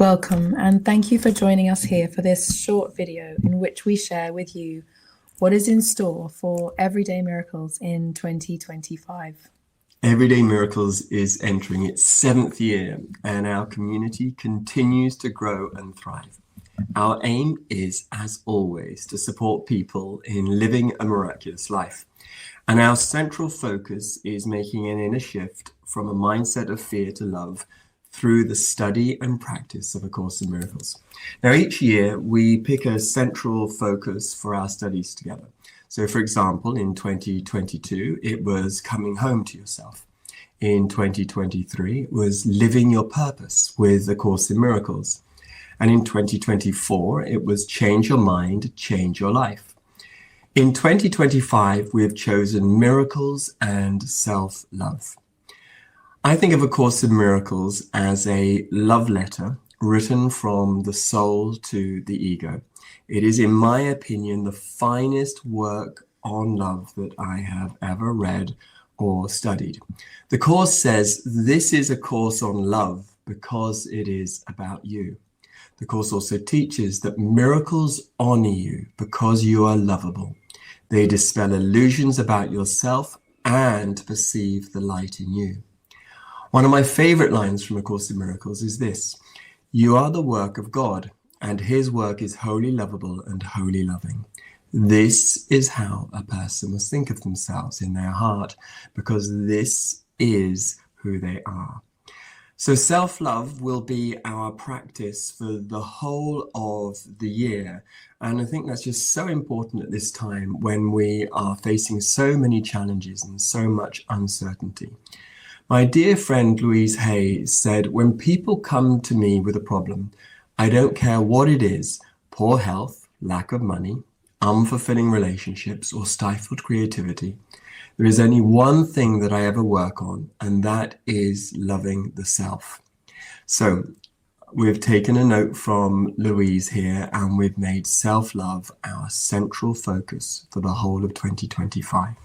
Welcome, and thank you for joining us here for this short video in which we share with you what is in store for Everyday Miracles in 2025. Everyday Miracles is entering its 7th year, and our community continues to grow and thrive. Our aim is, as always, to support people in living a miraculous life. And our central focus is making an inner shift from a mindset of fear to love through the study and practice of A Course in Miracles. Now, each year we pick a central focus for our studies together. So, for example, in 2022, it was coming home to yourself. In 2023, it was living your purpose with A Course in Miracles. And in 2024, it was change your mind, change your life. In 2025, we have chosen miracles and self-love. I think of A Course in Miracles as a love letter written from the soul to the ego. It is, in my opinion, the finest work on love that I have ever read or studied. The Course says this is a course on love because it is about you. The Course also teaches that miracles honor you because you are lovable. They dispel illusions about yourself and perceive the light in you. One of my favorite lines from A Course in Miracles is this: you are the work of God, and his work is wholly lovable and wholly loving. This is how a person must think of themselves in their heart, because this is who they are. So self-love will be our practice for the whole of the year. And I think that's just so important at this time when we are facing so many challenges and so much uncertainty. My dear friend Louise Hay said, when people come to me with a problem, I don't care what it is: poor health, lack of money, unfulfilling relationships, or stifled creativity. There is only one thing that I ever work on, and that is loving the self. So we've taken a note from Louise here, and we've made self-love our central focus for the whole of 2025.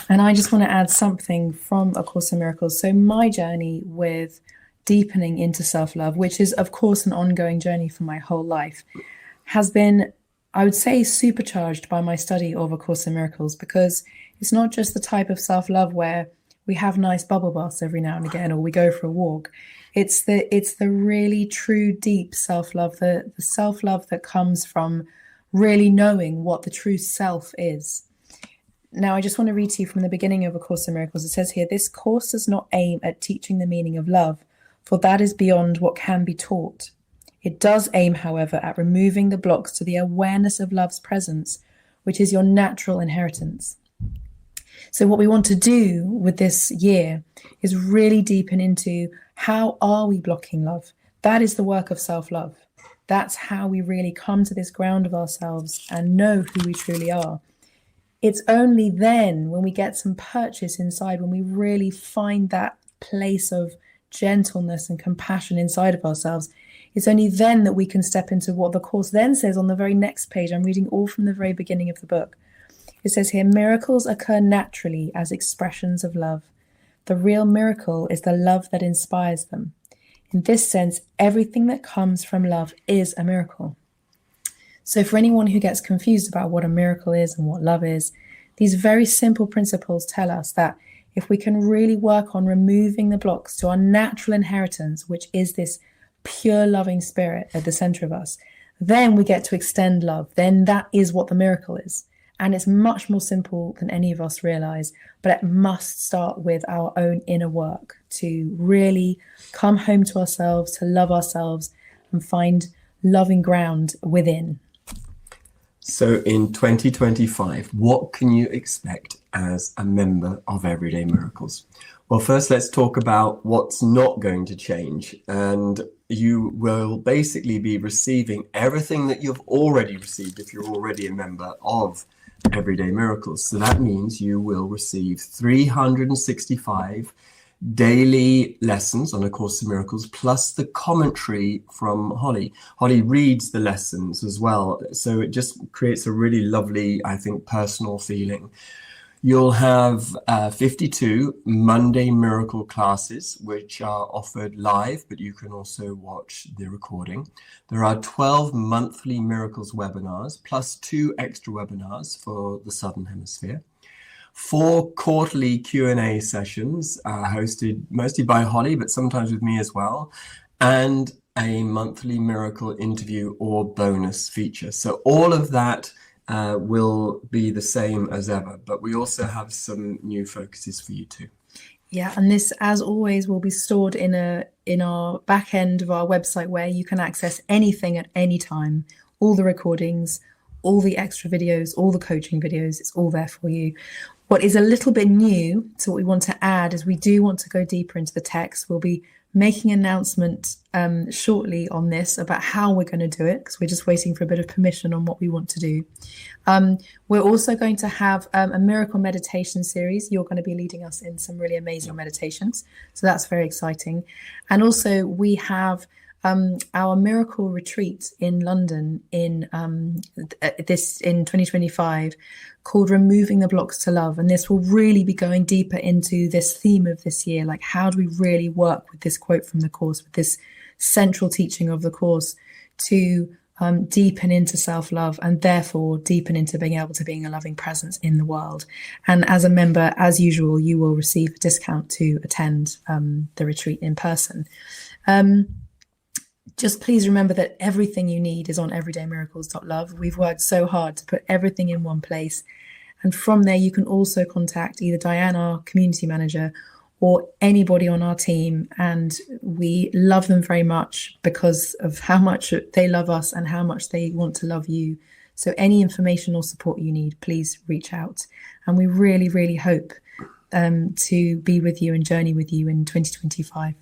And I just want to add something from A Course in Miracles. So my journey with deepening into self-love, which is, of course, an ongoing journey for my whole life, has been, I would say, supercharged by my study of A Course in Miracles, because it's not just the type of self-love where we have nice bubble baths every now and again, or we go for a walk. It's the really true, deep self-love, the self-love that comes from really knowing what the true self is. Now, I just want to read to you from the beginning of A Course in Miracles. It says here, this course does not aim at teaching the meaning of love, for that is beyond what can be taught. It does aim, however, at removing the blocks to the awareness of love's presence, which is your natural inheritance. So what we want to do with this year is really deepen into how are we blocking love? That is the work of self-love. That's how we really come to this ground of ourselves and know who we truly are. It's only then, when we get some purchase inside, when we really find that place of gentleness and compassion inside of ourselves, it's only then that we can step into what the Course then says on the very next page. I'm reading all from the very beginning of the book. It says here, miracles occur naturally as expressions of love. The real miracle is the love that inspires them. In this sense, everything that comes from love is a miracle. So for anyone who gets confused about what a miracle is and what love is, these very simple principles tell us that if we can really work on removing the blocks to our natural inheritance, which is this pure loving spirit at the center of us, then we get to extend love. Then that is what the miracle is. And it's much more simple than any of us realize, but it must start with our own inner work to really come home to ourselves, to love ourselves and find loving ground within. So in 2025, what can you expect as a member of Everyday Miracles? Well, first, let's talk about what's not going to change. And you will basically be receiving everything that you've already received if you're already a member of Everyday Miracles. So that means you will receive 365 daily lessons on A Course in Miracles, plus the commentary from Hollie. Hollie reads the lessons as well, so it just creates a really lovely, I think, personal feeling. You'll have 52 Monday Miracle classes, which are offered live, but you can also watch the recording. There are 12 monthly Miracles webinars, plus 2 extra webinars for the Southern Hemisphere. 4 quarterly Q&A sessions hosted mostly by Hollie, but sometimes with me as well, and a monthly Miracle interview or bonus feature. So all of that will be the same as ever, but we also have some new focuses for you too. Yeah, and this, as always, will be stored in our back end of our website, where you can access anything at any time, all the recordings, all the extra videos, all the coaching videos. It's all there for you. What is a little bit new, so what we want to add is we do want to go deeper into the text. We'll be making an announcement shortly on this about how we're going to do it, because we're just waiting for a bit of permission on what we want to do. We're also going to have a miracle meditation series. You're going to be leading us in some really amazing meditations, so that's very exciting. And also we have our miracle retreat in London in 2025, called Removing the Blocks to Love. And this will really be going deeper into this theme of this year, like how do we really work with this quote from the course, with this central teaching of the course, to deepen into self-love, and therefore deepen into being able to being a loving presence in the world. And as a member, as usual, you will receive a discount to attend the retreat in person. Just please remember that everything you need is on everydaymiracles.love. We've worked so hard to put everything in one place. And from there, you can also contact either Diane, our community manager, or anybody on our team. And we love them very much because of how much they love us and how much they want to love you. So any information or support you need, please reach out. And we really, really hope to be with you and journey with you in 2025.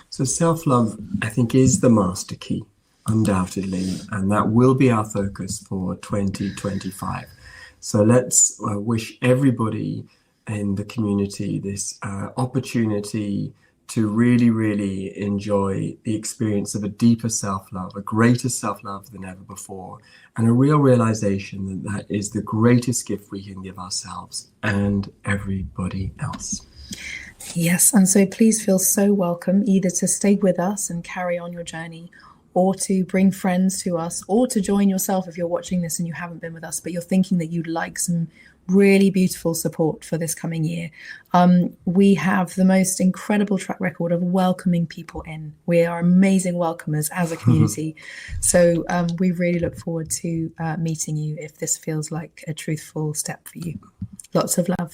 So self-love, I think, is the master key, undoubtedly, and that will be our focus for 2025. So let's wish everybody in the community this opportunity to really, really enjoy the experience of a deeper self-love, a greater self-love than ever before, and a real realization that that is the greatest gift we can give ourselves and everybody else. Yes, and so please feel so welcome either to stay with us and carry on your journey, or to bring friends to us, or to join yourself if you're watching this and you haven't been with us, but you're thinking that you'd like some really beautiful support for this coming year. We have the most incredible track record of welcoming people in. We are amazing welcomers as a community. So we really look forward to meeting you if this feels like a truthful step for you. Lots of love.